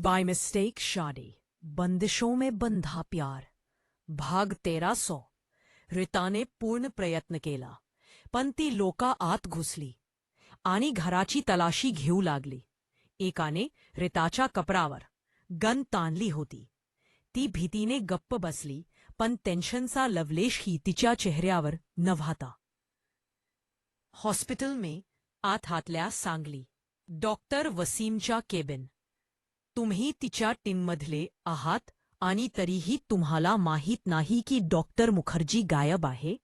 By mistake शादी, बंदिशों में बंधा प्यार. भाग 1300. रिताने पूर्ण प्रयत्न केला, पण ती लोका आत घुसली आणि घराची तलाशी घेऊ लागली. एकाने रिताच्या कपरावर गन ताणली होती. ती भीतीने गप्प बसली, पण टेन्शनचा लवलेशही तिच्या चेहऱ्यावर नव्हता. हॉस्पिटल में आत हातल्या सांगली. डॉक्टर वसीमच्या केबिन. तुम्ही तिच्या टीममधले आहात आणि तरीही तुम्हाला माहीत नाही की डॉक्टर मुखर्जी गायब आहे.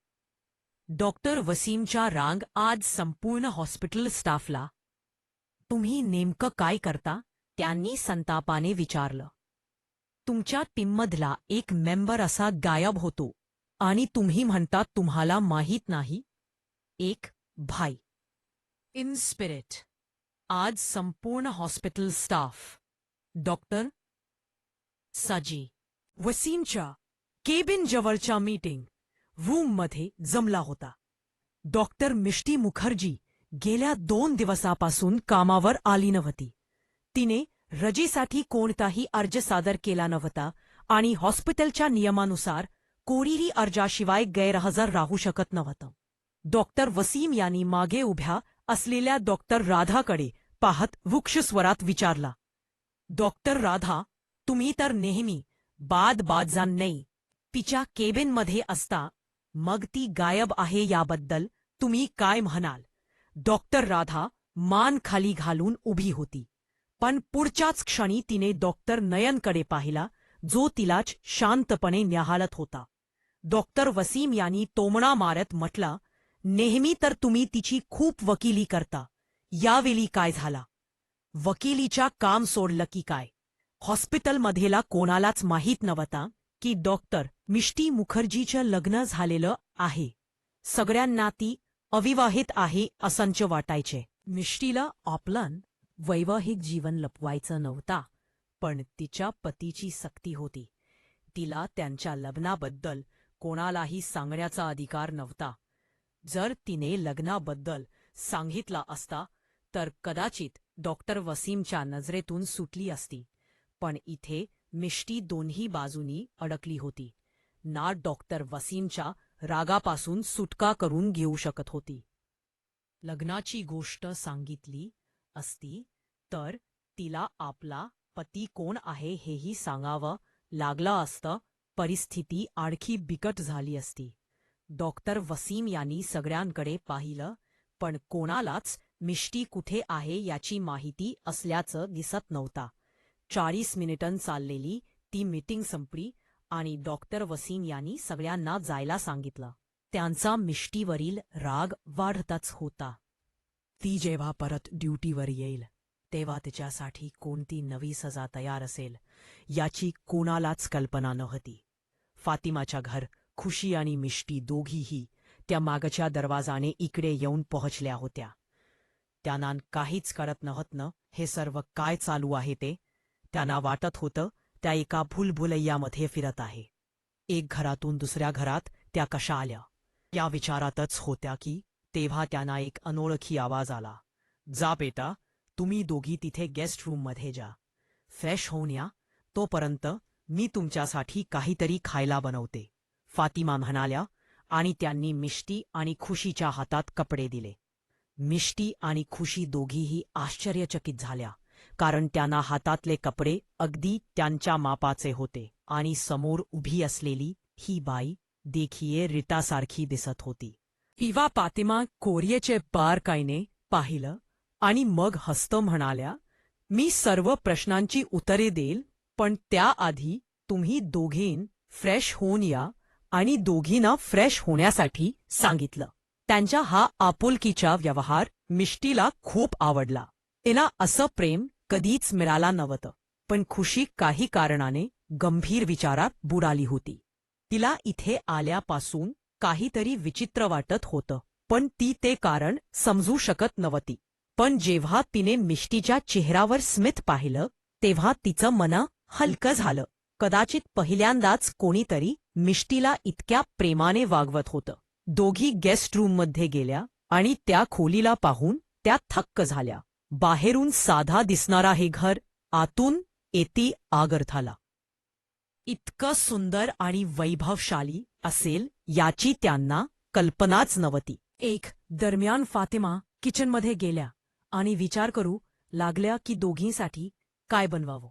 डॉक्टर वसीमच्या रांग आज संपूर्ण हॉस्पिटल स्टाफला. तुम्ही नेमकं काय करता? त्यांनी संतापाने विचारलं. तुमच्या टीममधला एक मेंबर असा गायब होतो आणि तुम्ही म्हणता तुम्हाला माहीत नाही. एक भाई इन स्पिरिट. आज संपूर्ण हॉस्पिटल स्टाफ डॉक्टर साजी वसीमच्या केबिन जवळच्या मीटिंग रूममध्ये जमला होता. डॉक्टर मिष्टी मुखर्जी गेल्या 2 दिवसापासून कामावर आली नव्हती. तिने रजेसाठी कोणताही अर्ज सादर केला नव्हता आणि हॉस्पिटलच्या नियमानुसार कोणीही अर्जाशिवाय गैरहजर राहू शकत नव्हतं. डॉक्टर वसीम यांनी मागे उभ्या असलेल्या डॉक्टर राधाकडे पाहत वृक्षस्वरात विचारला. डॉक्टर राधा, तुम्ही तर नेहमी बाजान तिच्या केबिनमध्ये असता, मग ती गायब आहे याबद्दल तुम्ही काय म्हणाल? डॉक्टर राधा मान खाली घालून उभी होती, पण पुढच्याच क्षणी तिने डॉक्टर नयनकडे पाहिला, जो तिलाच शांतपणे न्याहाळत होता. डॉक्टर वसीम यांनी तोमणा मारत म्हटलं, नेहमी तर तुम्ही तिची खूप वकिली करता, यावेळी काय झाला? वकिलीच्या काम सोडलं की काय? हॉस्पिटलमधेला कोणालाच माहीत नव्हता की डॉक्टर मिष्टी मुखर्जीचं लग्न झालेलं आहे. सगळ्यांना ती अविवाहित आहे असंच वाटायचे. मिष्टीला आपलं वैवाहिक जीवन लपवायचं नव्हता, पण तिच्या पतीची सक्ती होती. तिला त्यांच्या लग्नाबद्दल कोणालाही सांगण्याचा अधिकार नव्हता. जर तिने लग्नाबद्दल सांगितला असता तर कदाचित डॉक्टर वसीमच्या नजरेतून सुटली असती. पण इथे मिष्टी दोन्ही बाजूनी अडकली होती. ना डॉक्टर वसीमच्या रागापासून सुटका करून घेऊ शकत होती. लग्नाची गोष्ट सांगितली असती तर तिला आपला पती कोण आहे हेही सांगावं लागलं असतं. परिस्थिती आणखी बिकट झाली असती. डॉक्टर वसीम यांनी सगळ्यांकडे पाहिलं, पण कोणालाच मिष्टी कुठे आहे याची माहिती असल्याचं दिसत नव्हता. 40 मिनिटं चाललेली ती मीटिंग संपली आणि डॉक्टर वसीम यांनी सगळ्यांना जायला सांगितलं. त्यांचा मिष्टीवरील राग वाढतच होता. ती जेव्हा परत ड्युटीवर येईल तेव्हा तिच्यासाठी कोणती नवी सजा तयार असेल याची कोणालाच कल्पना नव्हती. फातिमाच्या घर खुशी आणि मिष्टी दोघीही त्या मागच्या दरवाजाने इकडे येऊन पोहोचल्या होत्या. त्यांना काहीच कळत नव्हतं हे सर्व काय चालू आहे ते. त्यांना वाटत होतं त्या एका भूलभुलैयामध्ये फिरत आहे. एक घरातून दुसऱ्या घरात त्या कशा आल्या या विचारातच होत्या की तेव्हा त्यांना एक अनोळखी आवाज आला. जा बेटा, तुम्ही दोघी तिथे गेस्ट रूममध्ये जा. फ्रेश होऊन या, तोपर्यंत मी तुमच्यासाठी काहीतरी खायला बनवते, फातिमा म्हणाल्या आणि त्यांनी मिष्टी आणि खुशीच्या हातात कपडे दिले. मिष्टी आणि खुशी दोघीही आश्चर्यचकित झाल्या, कारण त्यांना हातातले कपडे अगदी त्यांच्या मापाचे होते आणि समोर उभी असलेली ही बाई देखील रितासारखी दिसत होती. हिवा फातिमा कोरियेचे बारकाईने पाहिलं आणि मग हसत म्हणाल्या, मी सर्व प्रश्नांची उत्तरे देईल, पण त्याआधी तुम्ही दोघीं फ्रेश होऊन या. आणि दोघींना फ्रेश होण्यासाठी सांगितलं. त्यांचा हा आपुलकीचा व्यवहार मिष्टीला खूप आवडला. तिला असं प्रेम कधीच मिळालं नव्हतं. पण खुशी काही कारणाने गंभीर विचारात बुडाली होती. तिला इथे आल्यापासून काहीतरी विचित्र वाटत होतं, पण ती ते कारण समजू शकत नव्हती. पण जेव्हा तिने मिष्टीच्या चेहऱ्यावर स्मित पाहिलं तेव्हा तिचं मन हलकं झालं. कदाचित पहिल्यांदाच कोणीतरी मिष्टीला इतक्या प्रेमाने वागवत होतं. दोघी गेस्ट रूममध्ये गेल्या आणि त्या खोलीला पाहून त्या थक्क झाल्या. बाहेरून साधा दिसणारा हे घर आतून येती आगरथाला. इतकं सुंदर आणि वैभवशाली असेल याची त्यांना कल्पनाच नव्हती. एक दरम्यान फातिमा किचनमध्ये गेल्या आणि विचार करू लागल्या की दोघींसाठी काय बनवावं.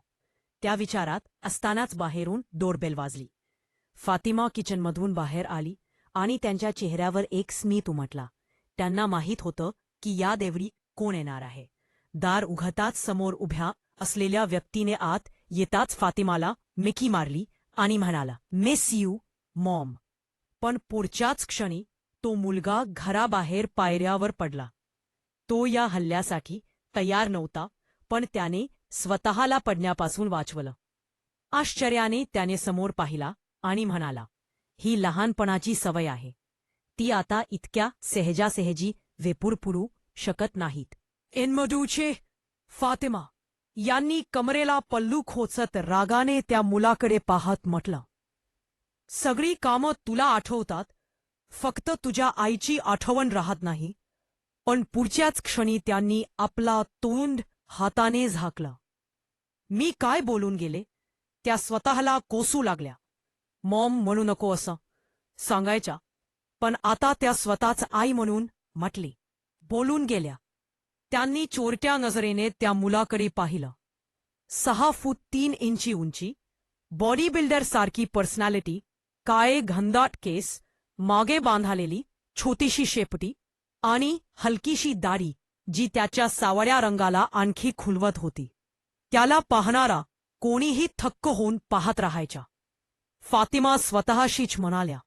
त्या विचारात असतानाच बाहेरून डोरबेल वाजली. फातिमा किचनमधून बाहेर आली आणि त्यांच्या चेहऱ्यावर एक स्मित उमटला. त्यांना माहीत होतं की या देवरी कोण येणार आहे. दार उघडताच समोर उभ्या असलेल्या व्यक्तीने आत येताच फातिमाला मिकी मारली आणि म्हणाला, मिस यू मॉम. पण पुढच्याच क्षणी तो मुलगा घराबाहेर पायऱ्यावर पडला. तो या हल्ल्यासाठी तयार नव्हता, पण त्याने स्वतःला पडण्यापासून वाचवलं. आश्चर्याने त्याने समोर पाहिला आणि म्हणाला, ही लहानपणाची सवय आहे. ती आता इतक्या सहजासहजी वेपूर शकत नाहीत. एनमडूचे फातिमा यांनी कमरेला पल्लू खोचत रागाने त्या मुलाकडे पाहत म्हटलं, सगळी कामं तुला आठवतात, फक्त तुझ्या आईची आठवण राहत नाही. पण पुढच्याच क्षणी त्यांनी आपला तोंड हाताने झाकला. मी काय बोलून गेले त्या स्वतःला कोसू लागल्या. मॉम म्हणू नको असं सांगायच्या, पण आता त्या स्वतःच आई म्हणून म्हटली. बोलून गेल्या. त्यांनी चोरट्या नजरेने त्या मुलाकडे पाहिलं. 6 फूट 3 इंची उंची, बॉडी बिल्डर सारखी पर्सनॅलिटी, काळे घनदाट केस, मागे बांधालेली छोटीशी शेपटी आणि हलकीशी दाढी जी त्याच्या सावळ्या रंगाला आणखी खुलवत होती. त्याला पाहणारा कोणीही थक्क होऊन पाहत राहायचा. फातिमा स्वतःशीच म्हणाल्या,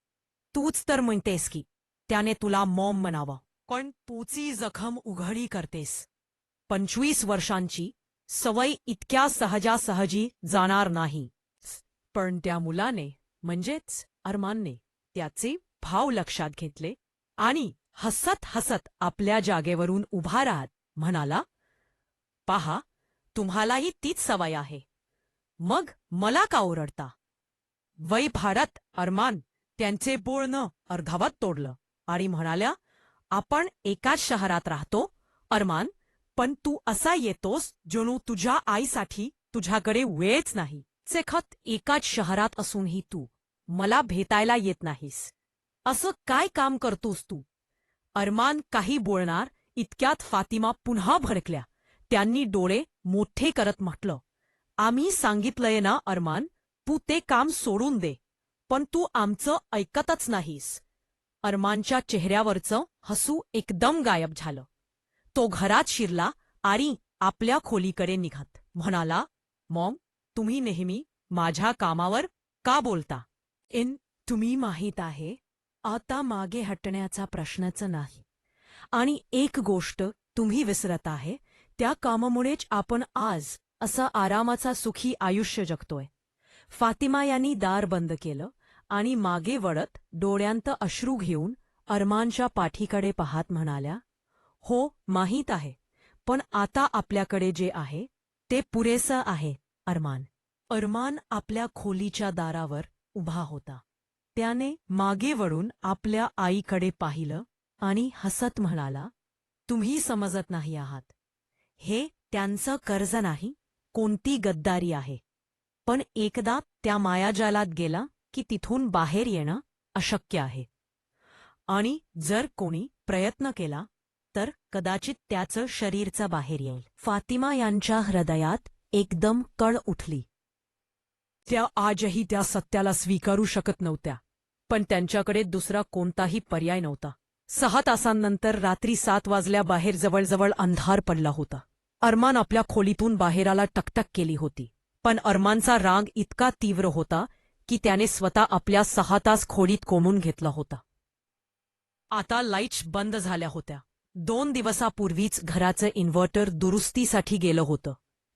तूच तर म्हणतेस की त्याने तुला मॉम म्हणावं, पण तूची जखम उघडी करतेस. 25 वर्षांची सवय इतक्या सहजासहजी जाणार नाही. पण त्या मुलाने म्हणजेच अरमानने त्याचे भाव लक्षात घेतले आणि हसत हसत आपल्या जागेवरून उभा राहत म्हणाला, पहा, तुम्हालाही तीच सवय आहे. मग मला का ओरडता. वय भारत अरमान त्यांचे बोलणं अर्धावत तोडलं आणि म्हणाल्या, आपण एकाच शहरात राहतो अरमान, पण तू असा येतोस जणू तुझ्या आईसाठी तुझ्याकडे वेळच नाही. सेखत एकाच शहरात असूनही तू मला भेटायला येत नाहीस. असं काय काम करतोस तू. अरमान काही बोलणार इतक्यात फातिमा पुन्हा भडकल्या. त्यांनी डोळे मोठे करत म्हटलं, आम्ही सांगितलंय ना अरमान, तू ते काम सोडून दे, पण तू आमचं ऐकतच नाहीस. अरमानच्या चेहऱ्यावरचं हसू एकदम गायब झालं. तो घरात शिरला आणि आपल्या खोलीकडे निघत म्हणाला, मॉम, तुम्ही नेहमी माझ्या कामावर का बोलता. तुम्ही माहीत आहे, आता मागे हटण्याचा प्रश्नच नाही. आणि एक गोष्ट तुम्ही विसरत आहे, त्या कामामुळेच आपण आज असं आरामाचा सुखी आयुष्य जगतोय. फातिमा यांनी दार बंद केलं आणि मागे वळत डोळ्यांत अश्रू घेऊन अरमानच्या पाठीकडे पाहत म्हणाल्या, हो माहीत आहे, पण आता आपल्याकडे जे आहे ते पुरेसं आहे अरमान. अरमान आपल्या खोलीच्या दारावर उभा होता. त्याने मागे वळून आपल्या आईकडे पाहिलं आणि हसत म्हणाला, तुम्ही समजत नाही आहात. हे त्यांचं कर्ज नाही, कोणती गद्दारी आहे. पण एकदा त्या मायाजालात गेला की तिथून बाहेर येणं अशक्य आहे. आणि जर कोणी प्रयत्न केला तर कदाचित त्याचं शरीरचं बाहेर येईल. फातिमा यांच्या हृदयात एकदम कळ उठली. त्या आजही त्या सत्याला स्वीकारू शकत नव्हत्या, पण त्यांच्याकडे दुसरा कोणताही पर्याय नव्हता. 6 तासांनंतर रात्री 7 वाजल्या. बाहेर जवळजवळ अंधार पडला होता. अरमान आपल्या खोलीतून बाहेराला टकटक केली होती, पण अरमानचा राग इतका तीव्र होता की त्याने स्वतः आपल्या 6 तास खोलीत कोंबून घेतला होता. आता लाईट्स बंद झाल्या होत्या. 2 दिवसापूर्वीच घराचं इन्व्हर्टर दुरुस्तीसाठी गेलं होतं,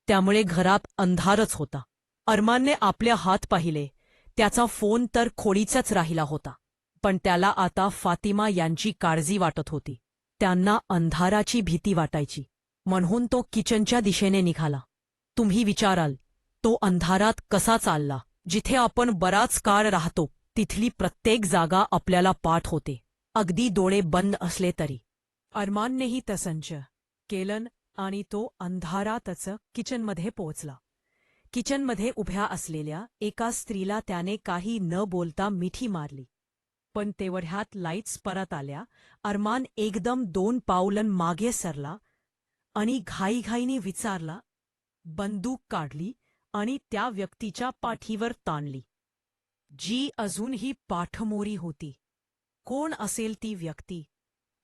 त्यामुळे घरात अंधारच होता. अरमानने आपले हात पाहिले. त्याचा फोन तर खोलीचाच राहिला होता, पण त्याला आता फातिमा यांची काळजी वाटत होती. त्यांना अंधाराची भीती वाटायची, म्हणून तो किचनच्या दिशेने निघाला. तुम्ही विचाराल, तो अंधारात कसा चालला. जिथे आपण बराच काळ राहतो तिथली प्रत्येक जागा आपल्याला पाठ होते, अगदी डोळे बंद असले तरी. अरमाननेही तसंच केलं आणि तो अंधारातच किचनमध्ये पोहोचला. किचनमध्ये उभ्या असलेल्या एका स्त्रीला त्याने काही न बोलता मिठी मारली. पण तेवढ्यात लाईट्स परत आल्या. अरमान एकदम 2 पावलं मागे सरला आणि घाईघाईने विचारला, बंदूक काढली आणि त्या व्यक्तीच्या पाठीवर ताणली, जी अजूनही पाठमोरी होती. कोण असेल ती व्यक्ती?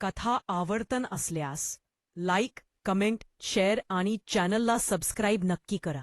कथा आवडत असल्यास लाईक, कमेंट, शेअर आणि चॅनलला सबस्क्राईब नक्की करा.